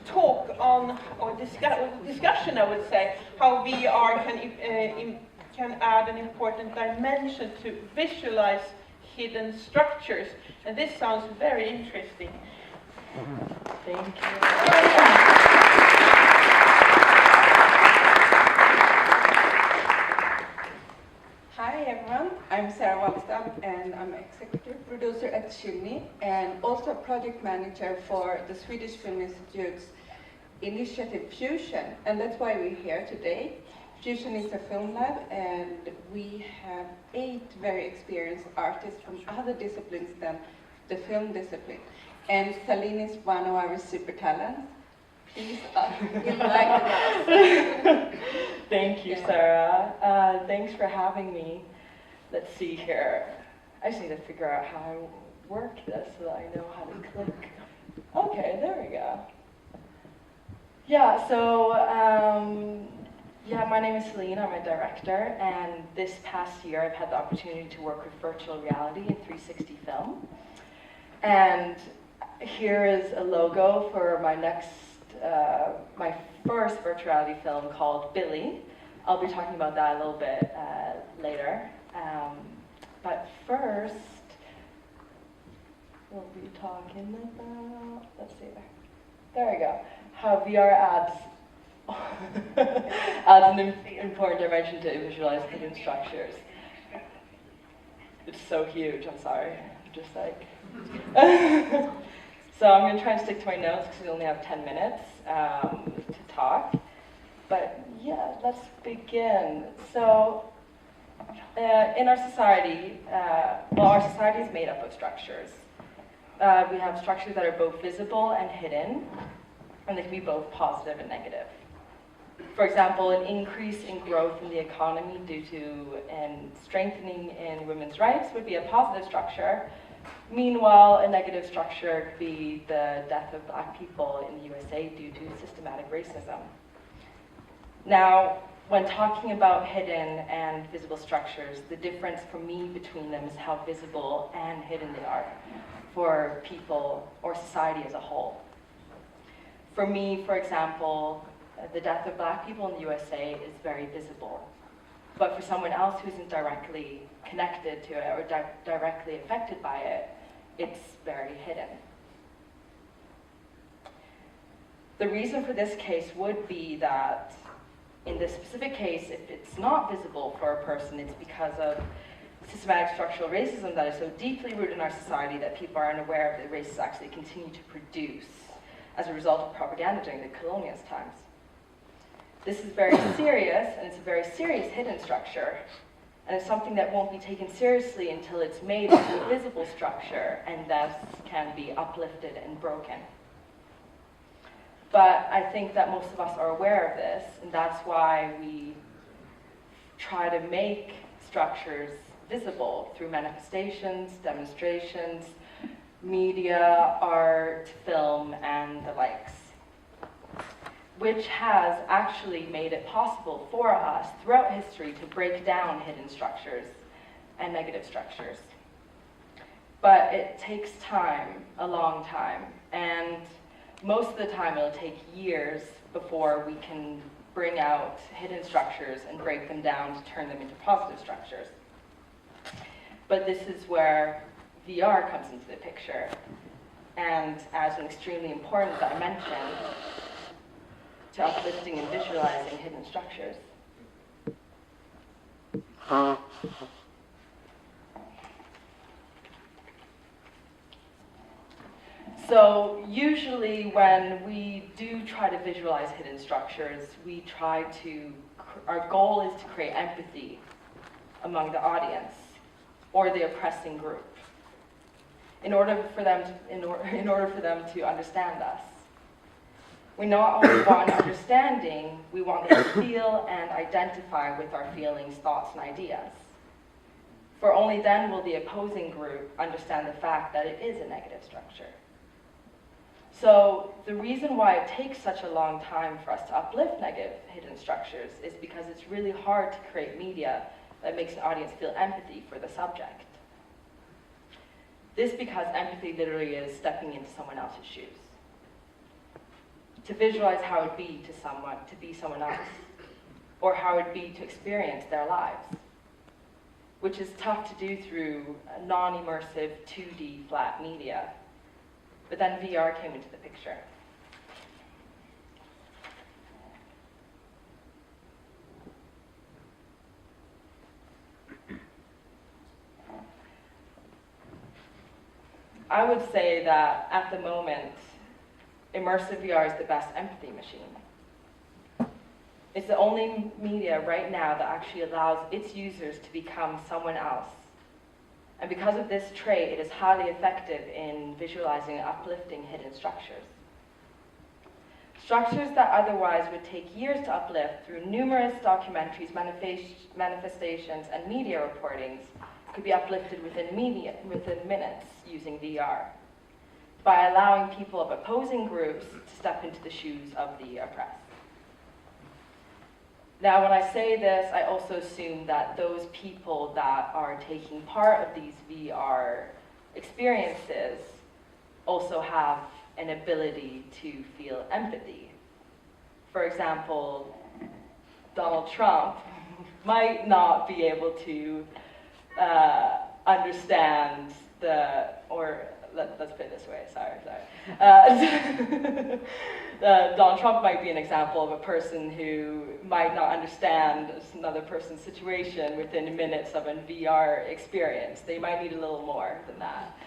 talk on, or discussion, I would say, how VR can add an important dimension to visualize hidden structures. And this sounds very interesting. Thank you. Hi everyone, I'm Sarah Wallstam and I'm executive producer at Chen and also project manager for the Swedish Film Institute's initiative Fusion, and that's why we're here today. Fusion is a film lab and we have 8 very experienced artists from other disciplines than the film discipline. And Celine is one of our super talents. Please invite us. Thank you, Sarah. Thanks for having me. Let's see here. I just need to figure out how I work this so that I know how to click. Okay, there we go. Yeah, so, my name is Celine. I'm a director, and this past year I've had the opportunity to work with virtual reality and 360 film. And here is a logo for my my first virtual reality film called Billy. I'll be talking about that a little bit later. But first, we'll be talking about, let's see there we go, how VR adds an important dimension to visualize hidden structures. It's so huge, I'm sorry. I'm just like... So I'm going to try and stick to my notes because we only have 10 minutes to talk. But yeah, let's begin. So in our society, our society is made up of structures. We have structures that are both visible and hidden, and they can be both positive and negative. For example, an increase in growth in the economy due to and strengthening in women's rights would be a positive structure. Meanwhile, a negative structure could be the death of Black people in the USA due to systematic racism. Now, when talking about hidden and visible structures, the difference for me between them is how visible and hidden they are for people or society as a whole. For me, for example, the death of Black people in the USA is very visible. But for someone else who isn't directly connected to it or directly affected by it, it's very hidden. The reason for this case would be that in this specific case, if it's not visible for a person, it's because of systematic structural racism that is so deeply rooted in our society that people are unaware of the races actually continue to produce as a result of propaganda during the colonialist times. This is very serious, and it's a very serious hidden structure, and it's something that won't be taken seriously until it's made into a visible structure and thus can be uplifted and broken. But I think that most of us are aware of this, and that's why we try to make structures visible through manifestations, demonstrations, media, art, film, and the likes, which has actually made it possible for us throughout history to break down hidden structures and negative structures. But it takes time, a long time, and most of the time it'll take years before we can bring out hidden structures and break them down to turn them into positive structures. But this is where VR comes into the picture and adds an extremely important dimension to uplifting and visualizing hidden structures. So usually when we do try to visualize hidden structures, our goal is to create empathy among the audience or the oppressing group in order for them to understand us. We not only want understanding, we want them to feel and identify with our feelings, thoughts, and ideas. For only then will the opposing group understand the fact that it is a negative structure. So the reason why it takes such a long time for us to uplift negative hidden structures is because it's really hard to create media that makes an audience feel empathy for the subject. This because empathy literally is stepping into someone else's shoes. to visualize how it would be to be someone else, or how it would be to experience their lives, which is tough to do through non-immersive 2D flat media. But then VR came into the picture. I would say that at the moment, immersive VR is the best empathy machine. It's the only media right now that actually allows its users to become someone else. And because of this trait, it is highly effective in visualizing and uplifting hidden structures. Structures that otherwise would take years to uplift through numerous documentaries, manifestations, and media reportings could be uplifted within minutes using VR, by allowing people of opposing groups to step into the shoes of the oppressed. Now, when I say this, I also assume that those people that are taking part of these VR experiences also have an ability to feel empathy. For example, Donald Trump might not be able to understand let's put it this way, sorry. Donald Trump might be an example of a person who might not understand another person's situation within minutes of a VR experience. They might need a little more than that.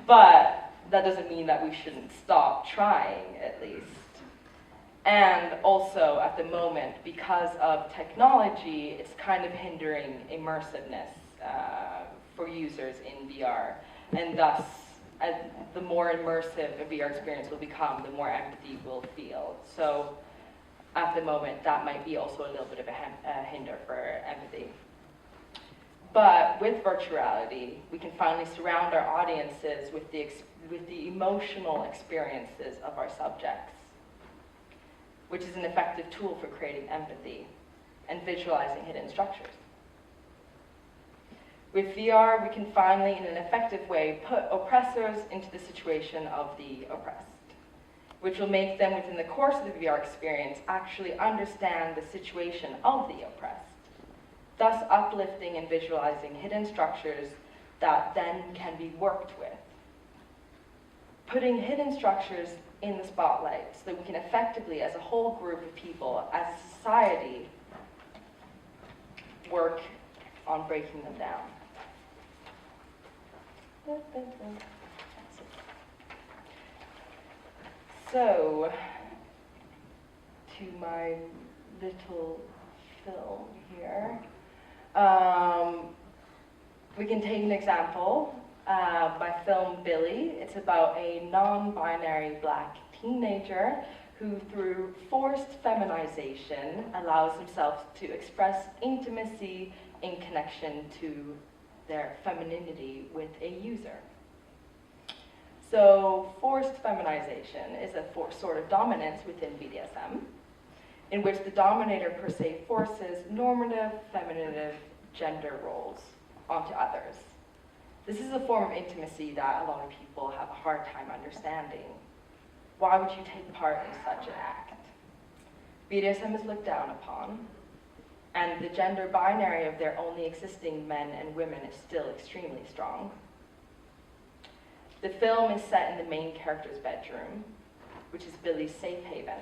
But that doesn't mean that we shouldn't stop trying, at least. And also, at the moment, because of technology, it's kind of hindering immersiveness for users in VR. And thus, as the more immersive a VR experience will become, the more empathy we'll feel. So at the moment, that might be also a little bit of a hinder for empathy. But with virtual reality, we can finally surround our audiences with the emotional experiences of our subjects, which is an effective tool for creating empathy and visualizing hidden structures. With VR, we can finally, in an effective way, put oppressors into the situation of the oppressed, which will make them, within the course of the VR experience, actually understand the situation of the oppressed, thus uplifting and visualizing hidden structures that then can be worked with. Putting hidden structures in the spotlight so that we can effectively, as a whole group of people, as a society, work on breaking them down. So, to my little film here, we can take an example by film Billy. It's about a non-binary black teenager who, through forced feminization, allows himself to express intimacy in connection to their femininity with a user. So forced feminization is a sort of dominance within BDSM, in which the dominator per se forces normative, feminative gender roles onto others. This is a form of intimacy that a lot of people have a hard time understanding. Why would you take part in such an act? BDSM is looked down upon, and the gender binary of there only existing men and women is still extremely strong. The film is set in the main character's bedroom, which is Billy's safe haven,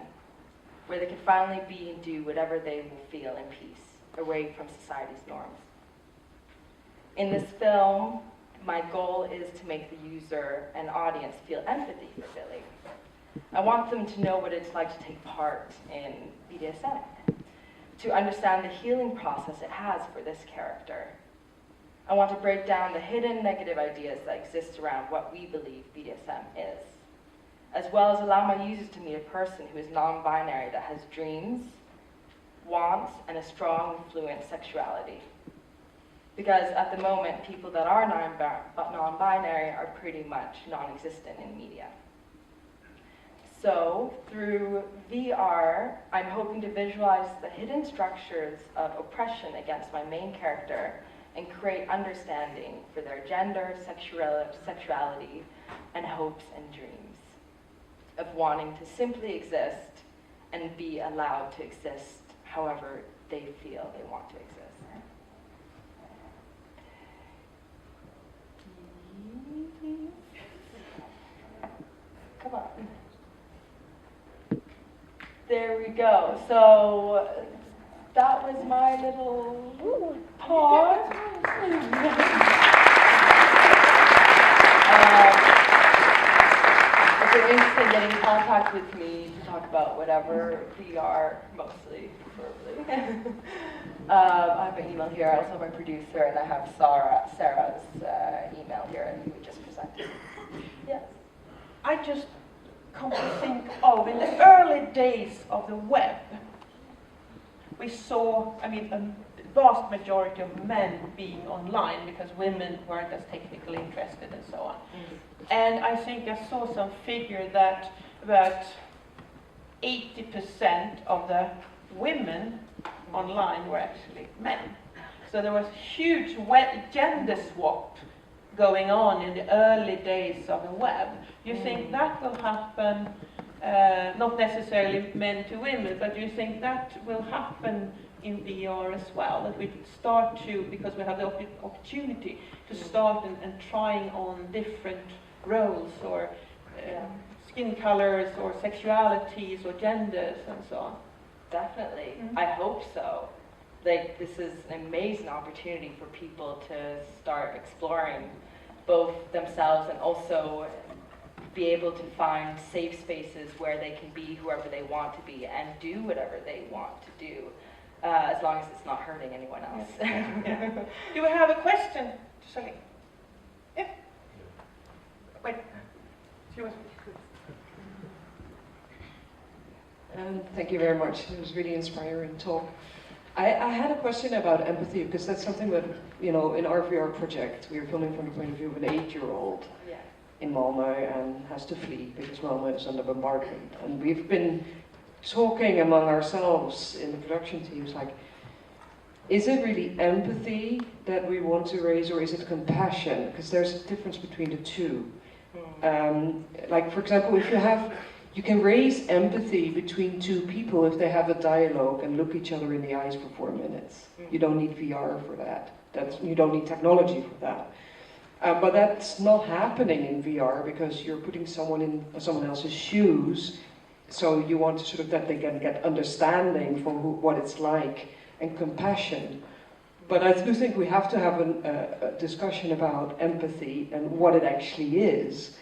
where they can finally be and do whatever they will feel in peace, away from society's norms. In this film, my goal is to make the user and audience feel empathy for Billy. I want them to know what it's like to take part in BDSM, to understand the healing process it has for this character. I want to break down the hidden negative ideas that exist around what we believe BDSM is, as well as allow my users to meet a person who is non-binary that has dreams, wants, and a strong, fluent sexuality. Because at the moment, people that are non-binary are pretty much non-existent in media. So, through VR, I'm hoping to visualize the hidden structures of oppression against my main character and create understanding for their gender, sexuality, and hopes and dreams of wanting to simply exist and be allowed to exist however they feel they want to exist. Come on. There we go. So that was my little pause. If you're interested in getting in contact with me to talk about whatever VR, mostly, preferably, I have my email here. I also have my producer, and I have Sarah's email here, and we just presented. Yes. I just come to think of, in the early days of the web, we saw, I mean, a vast majority of men being online because women weren't as technically interested and so on. And I think I saw some figure that about 80% of the women online were actually men. So there was huge gender swap going on in the early days of the web. You think that will happen, not necessarily men to women, but you think that will happen in VR as well, that we start to, because we have the opportunity to start and trying on different roles or skin colors or sexualities or genders and so on. Definitely. I hope so. Like, this is an amazing opportunity for people to start exploring both themselves and also be able to find safe spaces where they can be whoever they want to be and do whatever they want to do, as long as it's not hurting anyone else. Yeah. Do we have a question? Sorry. Yeah. Wait. She was. Thank you very much. It was really inspiring talk. I had a question about empathy, because that's something that, you know, in our VR project, we are filming from the point of view of an 8-year-old in Malmö and has to flee because Malmö is under bombardment. And we've been talking among ourselves in the production teams, like, is it really empathy that we want to raise, or is it compassion? Because there's a difference between the two. Like, for example, if you can raise empathy between two people if they have a dialogue and look each other in the eyes for 4 minutes. You don't need VR for that. You don't need technology for that. But that's not happening in VR because you're putting someone in someone else's shoes. So you want to sort of that they can get understanding for what it's like and compassion. But I do think we have to have a discussion about empathy and what it actually is,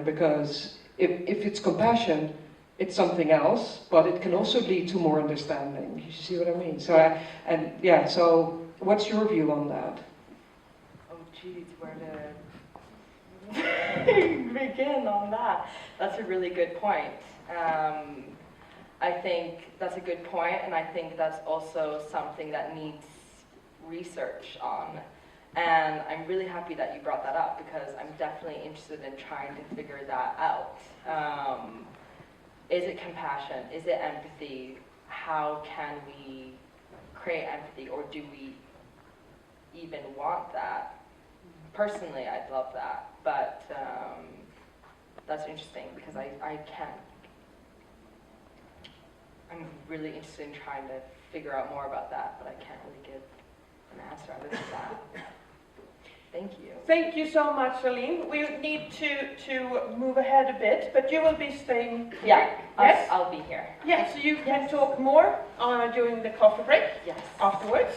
because if it's compassion, it's something else, but it can also lead to more understanding. You see what I mean? So, so what's your view on that? Oh, geez, where to begin on that? That's a really good point. I think that's a good point, and I think that's also something that needs research on. And I'm really happy that you brought that up, because I'm definitely interested in trying to figure that out. Is it compassion? Is it empathy? How can we create empathy, or do we even want that? Personally, I'd love that, but that's interesting, because I can't. I'm really interested in trying to figure out more about that, but I can't really give an answer other than that. Thank you. Thank you so much, Aline. We need to move ahead a bit, but you will be staying here. Yeah, yes? I'll be here. Yes, so you can talk more during the coffee break. Yes. Afterwards.